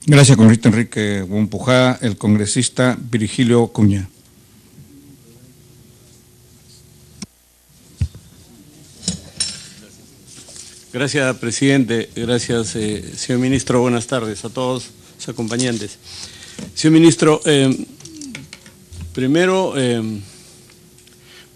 Gracias, congresista Enrique Bumpujá. El congresista Virgilio Cuña. Gracias, presidente. Gracias, señor ministro. Buenas tardes a todos los acompañantes. Señor ministro, primero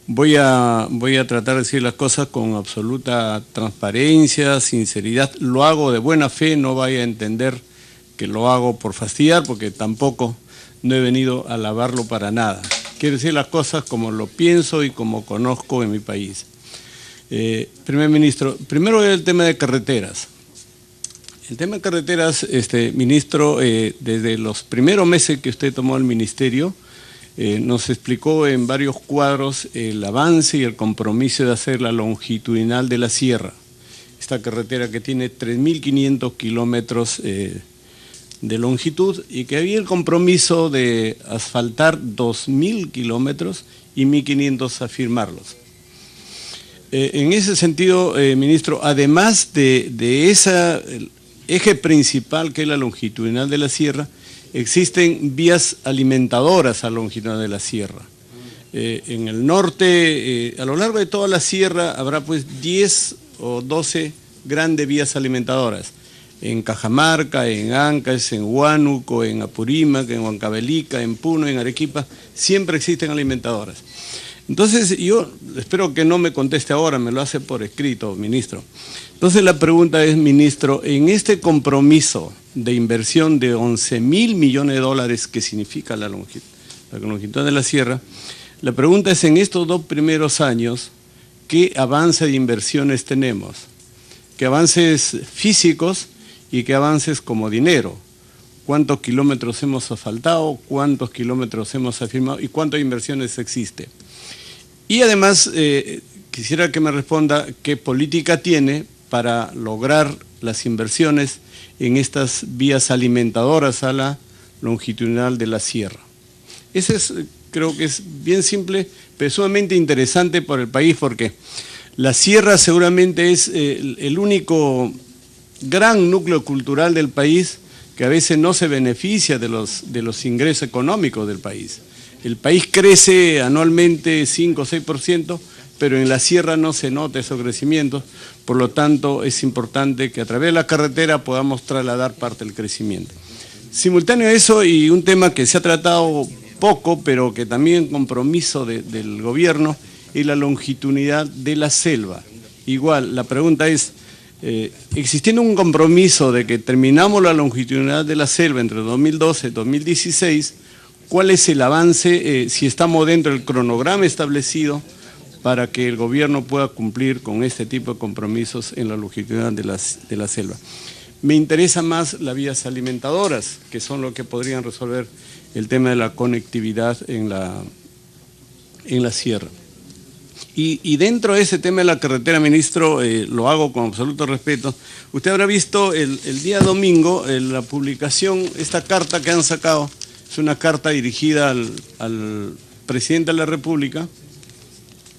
voy a tratar de decir las cosas con absoluta transparencia, sinceridad. Lo hago de buena fe, no vaya a entender que lo hago por fastidiar, porque tampoco no he venido a alabarlo para nada. Quiero decir las cosas como lo pienso y como conozco en mi país. Primer ministro, primero el tema de carreteras. El tema de carreteras, ministro, desde los primeros meses que usted tomó el ministerio, nos explicó en varios cuadros el avance y el compromiso de hacer la longitudinal de la sierra. Esta carretera que tiene 3.500 kilómetros de longitud y que había el compromiso de asfaltar 2.000 kilómetros y 1.500 a firmarlos. En ese sentido, ministro, además de ese eje principal que es la longitudinal de la sierra, existen vías alimentadoras a la longitudinal de la sierra. En el norte, a lo largo de toda la sierra, habrá pues 10 o 12 grandes vías alimentadoras. En Cajamarca, en Ancash, en Huánuco, en Apurímac, en Huancavelica, en Puno, en Arequipa, siempre existen alimentadoras. Entonces, yo espero que no me conteste ahora, me lo hace por escrito, ministro. Entonces, la pregunta es, ministro, en este compromiso de inversión de 11.000 millones de dólares que significa la longitud de la sierra, la pregunta es, en estos 2 primeros años, ¿qué avance de inversiones tenemos? ¿Qué avances físicos y qué avances como dinero? ¿Cuántos kilómetros hemos asfaltado? ¿Cuántos kilómetros hemos afirmado? ¿Y cuántas inversiones existe? Y además, quisiera que me responda qué política tiene para lograr las inversiones en estas vías alimentadoras a la longitudinal de la sierra. Ese es, creo que es bien simple, pero sumamente interesante por el país, porque la sierra seguramente es el único gran núcleo cultural del país que a veces no se beneficia de los ingresos económicos del país. El país crece anualmente 5 o 6%, pero en la sierra no se nota esos crecimientos, por lo tanto es importante que a través de la carretera podamos trasladar parte del crecimiento. Simultáneo a eso, y un tema que se ha tratado poco, pero que también compromiso del gobierno, es la longitudinalidad de la selva. Igual, la pregunta es, existiendo un compromiso de que terminamos la longitudinalidad de la selva entre 2012 y 2016, ¿cuál es el avance, si estamos dentro del cronograma establecido para que el gobierno pueda cumplir con este tipo de compromisos en la longitudinalidad de la selva? Me interesa más las vías alimentadoras, que son lo que podrían resolver el tema de la conectividad en la sierra. Y dentro de ese tema de la carretera, ministro, lo hago con absoluto respeto. Usted habrá visto el día domingo la publicación, esta carta que han sacado. Es una carta dirigida al presidente de la República.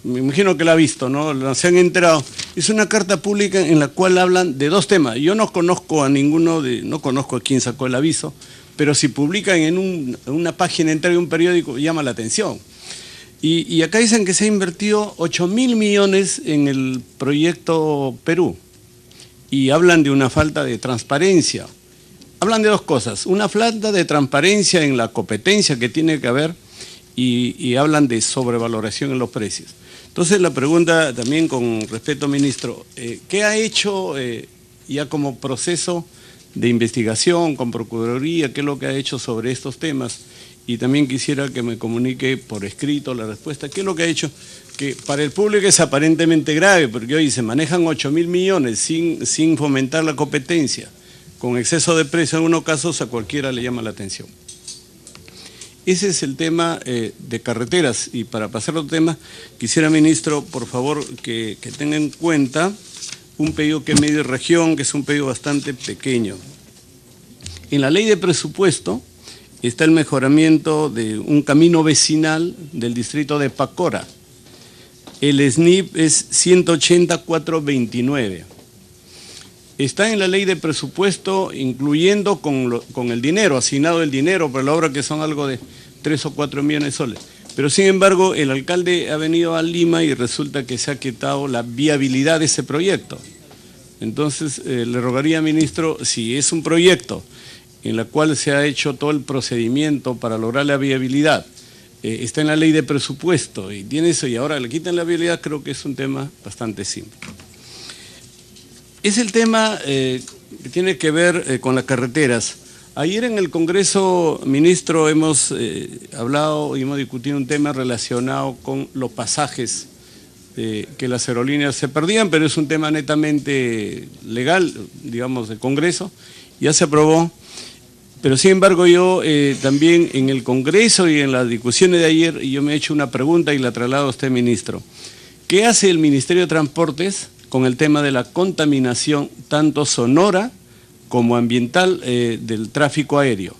Me imagino que la ha visto, ¿no? Se han enterado. Es una carta pública en la cual hablan de 2 temas. Yo no conozco a ninguno, no conozco a quién sacó el aviso, pero si publican en una página entera de un periódico, llama la atención. Y acá dicen que se ha invertido 8.000 millones en el proyecto Perú. Y hablan de una falta de transparencia. Hablan de 2 cosas, una falta de transparencia en la competencia que tiene que haber y hablan de sobrevaloración en los precios. Entonces la pregunta también con respeto, ministro, ¿qué ha hecho ya como proceso de investigación con Procuraduría? ¿Qué es lo que ha hecho sobre estos temas? Y también quisiera que me comunique por escrito la respuesta. ¿Qué es lo que ha hecho? Que para el público es aparentemente grave, porque hoy se manejan 8.000 millones sin fomentar la competencia. Con exceso de precio, en algunos casos a cualquiera le llama la atención. Ese es el tema de carreteras. Y para pasar a otro tema, quisiera, ministro, por favor, que tenga en cuenta un pedido que es medio región, que es un pedido bastante pequeño. En la ley de presupuesto está el mejoramiento de un camino vecinal del distrito de Pacora. El SNIP es 180.429. está en la ley de presupuesto, incluyendo con el dinero, asignado el dinero para la obra, que son algo de 3 o 4 millones de soles. Pero sin embargo, el alcalde ha venido a Lima y resulta que se ha quitado la viabilidad de ese proyecto. Entonces, le rogaría, ministro, si es un proyecto en el cual se ha hecho todo el procedimiento para lograr la viabilidad, está en la ley de presupuesto y tiene eso, y ahora le quitan la viabilidad, creo que es un tema bastante simple. Es el tema que tiene que ver con las carreteras. Ayer en el Congreso, ministro, hemos hablado y hemos discutido un tema relacionado con los pasajes que las aerolíneas se perdían, pero es un tema netamente legal, digamos, del Congreso, ya se aprobó. Pero sin embargo yo también en el Congreso y en las discusiones de ayer, yo me he hecho una pregunta y la traslado a usted, ministro. ¿Qué hace el Ministerio de Transportes con el tema de la contaminación tanto sonora como ambiental del tráfico aéreo?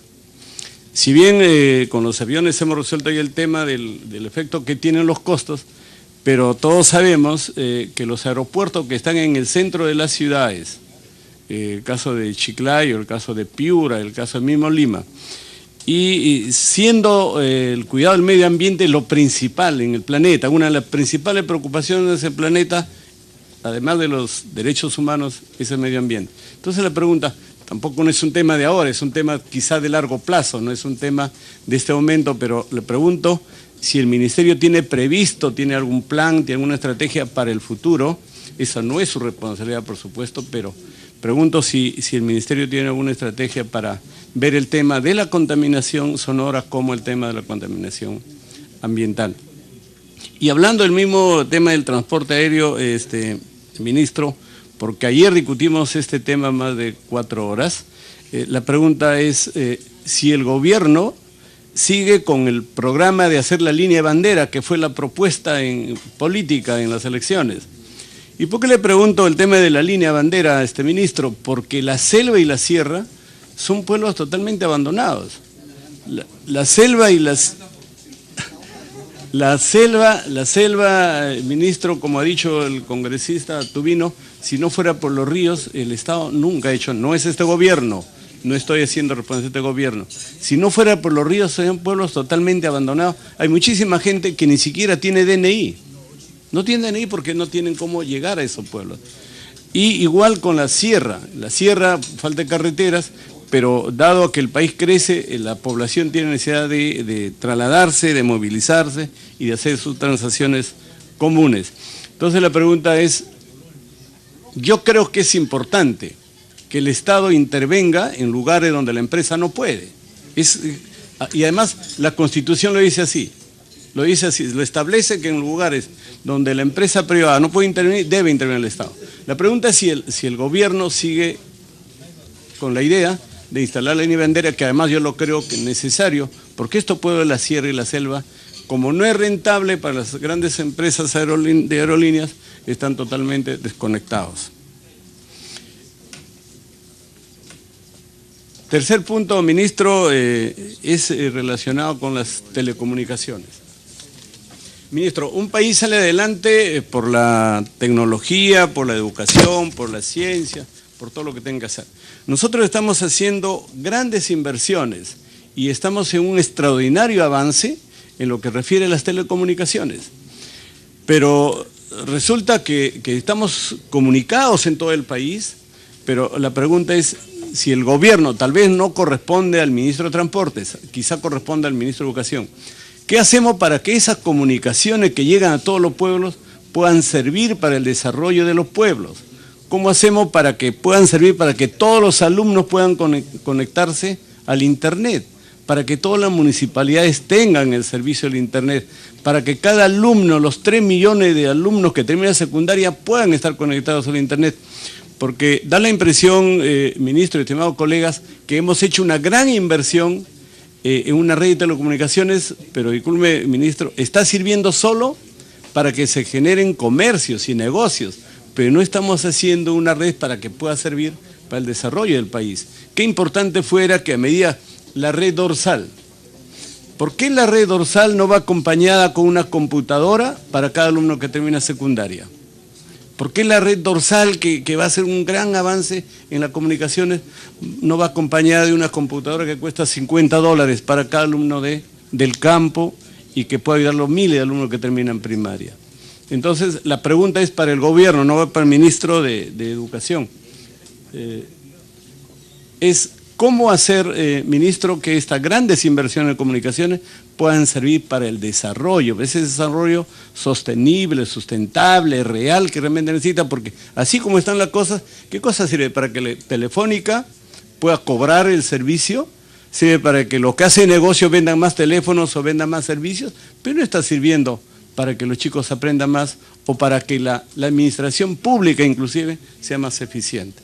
Si bien con los aviones hemos resuelto ahí el tema del efecto que tienen los costos, pero todos sabemos que los aeropuertos que están en el centro de las ciudades, el caso de Chiclayo, el caso de Piura, el caso del mismo Lima, y siendo el cuidado del medio ambiente lo principal en el planeta, una de las principales preocupaciones del planeta, además de los derechos humanos, es el medio ambiente. Entonces la pregunta, tampoco no es un tema de ahora, es un tema quizá de largo plazo, no es un tema de este momento, pero le pregunto si el Ministerio tiene previsto, tiene algún plan, tiene alguna estrategia para el futuro. Esa no es su responsabilidad, por supuesto, pero pregunto si el Ministerio tiene alguna estrategia para ver el tema de la contaminación sonora como el tema de la contaminación ambiental. Y hablando del mismo tema del transporte aéreo, ministro, porque ayer discutimos este tema más de 4 horas, la pregunta es si el gobierno sigue con el programa de hacer la línea de bandera, que fue la propuesta en política en las elecciones. ¿Y por qué le pregunto el tema de la línea de bandera, ministro? Porque la selva y la sierra son pueblos totalmente abandonados. La selva, ministro, como ha dicho el congresista Tubino, si no fuera por los ríos, el Estado nunca ha hecho, no es este gobierno, no estoy haciendo responsable de este gobierno, si no fuera por los ríos, serían pueblos totalmente abandonados. Hay muchísima gente que ni siquiera tiene DNI, no tienen DNI porque no tienen cómo llegar a esos pueblos. Y igual con la sierra, falta de carreteras, pero dado que el país crece, la población tiene necesidad de trasladarse, de movilizarse y de hacer sus transacciones comunes. Entonces la pregunta es, yo creo que es importante que el Estado intervenga en lugares donde la empresa no puede. Y además la Constitución lo dice así, lo establece que en lugares donde la empresa privada no puede intervenir, debe intervenir el Estado. La pregunta es si el gobierno sigue con la idea de instalar la línea de bandera, que además yo lo creo que es necesario, porque estos pueblos de la sierra y la selva, como no es rentable para las grandes empresas de aerolíneas, están totalmente desconectados. Tercer punto, ministro, es relacionado con las telecomunicaciones. Ministro, un país sale adelante por la tecnología, por la educación, por la ciencia, por todo lo que tenga que hacer. Nosotros estamos haciendo grandes inversiones y estamos en un extraordinario avance en lo que refiere a las telecomunicaciones. Pero resulta que estamos comunicados en todo el país, pero la pregunta es si el gobierno, tal vez no corresponde al ministro de Transportes, quizá corresponde al ministro de Educación. ¿Qué hacemos para que esas comunicaciones que llegan a todos los pueblos puedan servir para el desarrollo de los pueblos? ¿Cómo hacemos para que puedan servir para que todos los alumnos puedan conectarse al Internet? Para que todas las municipalidades tengan el servicio del Internet, para que cada alumno, los 3 millones de alumnos que terminan secundaria puedan estar conectados al Internet. Porque da la impresión, ministro y estimados colegas, que hemos hecho una gran inversión en una red de telecomunicaciones, pero disculpe, ministro, está sirviendo solo para que se generen comercios y negocios, pero no estamos haciendo una red para que pueda servir para el desarrollo del país. Qué importante fuera que a medida la red dorsal, ¿por qué la red dorsal no va acompañada con una computadora para cada alumno que termina secundaria? ¿Por qué la red dorsal, que va a ser un gran avance en las comunicaciones, no va acompañada de una computadora que cuesta $50 para cada alumno del campo y que puede ayudar a los miles de alumnos que terminan primaria? Entonces, la pregunta es para el gobierno, no para el ministro de Educación. Es cómo hacer, ministro, que estas grandes inversiones en comunicaciones puedan servir para el desarrollo, ese desarrollo sostenible, sustentable, real, que realmente necesita, porque así como están las cosas, ¿qué cosa sirve? Para que Telefónica pueda cobrar el servicio, sirve para que los que hacen negocio vendan más teléfonos o vendan más servicios, pero no está sirviendo para que los chicos aprendan más o para que la administración pública inclusive sea más eficiente.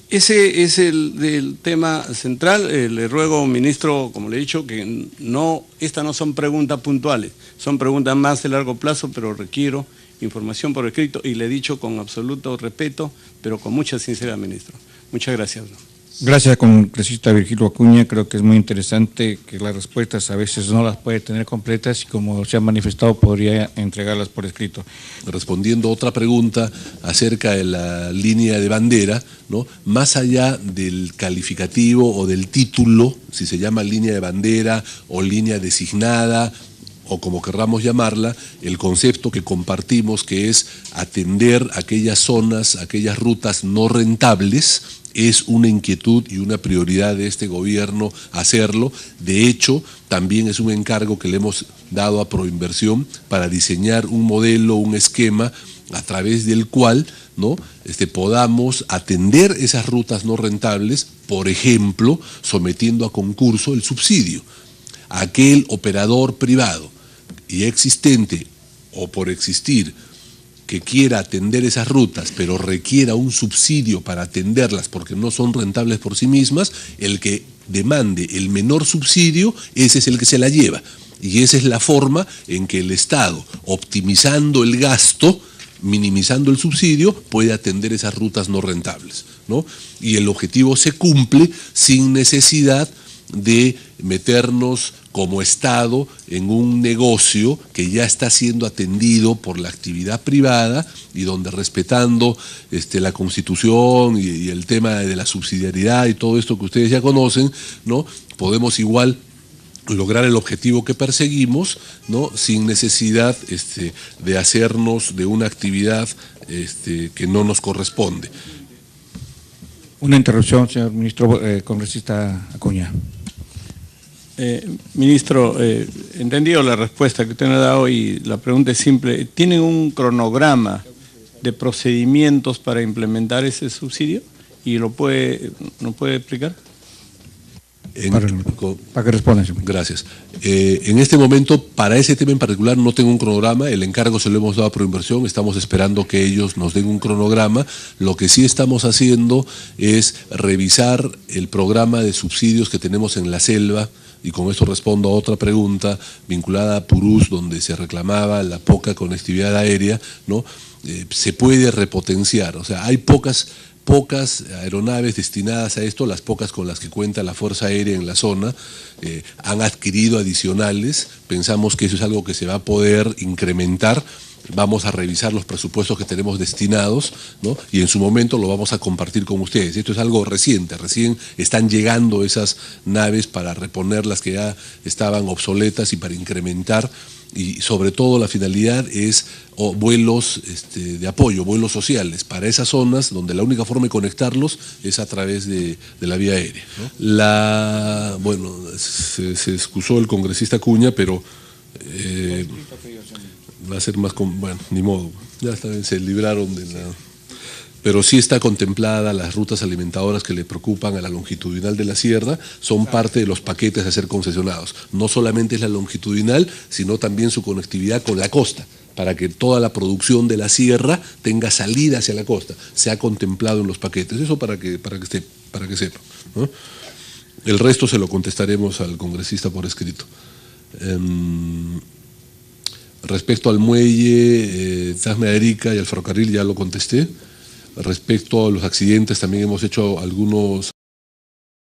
Ese es el tema central. Le ruego, ministro, como le he dicho, que estas no son preguntas puntuales, son preguntas más de largo plazo, pero requiero información por escrito y le he dicho con absoluto respeto, pero con mucha sinceridad, ministro. Muchas gracias. Gracias, congresista Virgilio Acuña. Creo que es muy interesante que las respuestas a veces no las puede tener completas y, como se ha manifestado, podría entregarlas por escrito. Respondiendo a otra pregunta acerca de la línea de bandera, ¿no? Más allá del calificativo o del título, si se llama línea de bandera o línea designada, o como querramos llamarla, el concepto que compartimos, que es atender aquellas zonas, aquellas rutas no rentables, es una inquietud y una prioridad de este gobierno hacerlo. De hecho, también es un encargo que le hemos dado a Proinversión para diseñar un modelo, un esquema a través del cual, ¿no?, podamos atender esas rutas no rentables, por ejemplo, sometiendo a concurso el subsidio. Aquel operador privado y existente o por existir que quiera atender esas rutas, pero requiera un subsidio para atenderlas porque no son rentables por sí mismas, el que demande el menor subsidio, ese es el que se la lleva. Y esa es la forma en que el Estado, optimizando el gasto, minimizando el subsidio, puede atender esas rutas no rentables, ¿no? Y el objetivo se cumple sin necesidad de meternos como Estado en un negocio que ya está siendo atendido por la actividad privada y donde, respetando la Constitución y el tema de la subsidiariedad y todo esto que ustedes ya conocen, ¿no?, podemos igual lograr el objetivo que perseguimos, ¿no?, sin necesidad de hacernos de una actividad que no nos corresponde. Una interrupción, señor ministro, congresista Acuña. Ministro, entendido la respuesta que usted me ha dado y la pregunta es simple. ¿Tienen un cronograma de procedimientos para implementar ese subsidio? ¿Y nos puede explicar? Para que responda, señor. Gracias. En este momento, para ese tema en particular, no tengo un cronograma. El encargo se lo hemos dado a Proinversión. Estamos esperando que ellos nos den un cronograma. Lo que sí estamos haciendo es revisar el programa de subsidios que tenemos en la selva. Y con esto respondo a otra pregunta vinculada a Purús, donde se reclamaba la poca conectividad aérea, ¿no? Se puede repotenciar. O sea, hay pocas aeronaves destinadas a esto, las pocas con las que cuenta la Fuerza Aérea en la zona, han adquirido adicionales. Pensamos que eso es algo que se va a poder incrementar. Vamos a revisar los presupuestos que tenemos destinados, ¿no?, y en su momento lo vamos a compartir con ustedes. Esto es algo reciente, recién están llegando esas naves para reponer las que ya estaban obsoletas y para incrementar, y sobre todo la finalidad es vuelos de apoyo, vuelos sociales para esas zonas donde la única forma de conectarlos es a través de la vía aérea, ¿no? Bueno, se excusó el congresista Acuña, pero va a ser más, bueno, ni modo, ya está bien, se libraron de la... Pero sí está contemplada las rutas alimentadoras que le preocupan a la longitudinal de la sierra, son parte de los paquetes a ser concesionados. No solamente es la longitudinal, sino también su conectividad con la costa, para que toda la producción de la sierra tenga salida hacia la costa. Se ha contemplado en los paquetes, eso para que sepa, ¿no? El resto se lo contestaremos al congresista por escrito. Respecto al muelle Tacna de Arica y al ferrocarril ya lo contesté. Respecto a los accidentes también hemos hecho algunos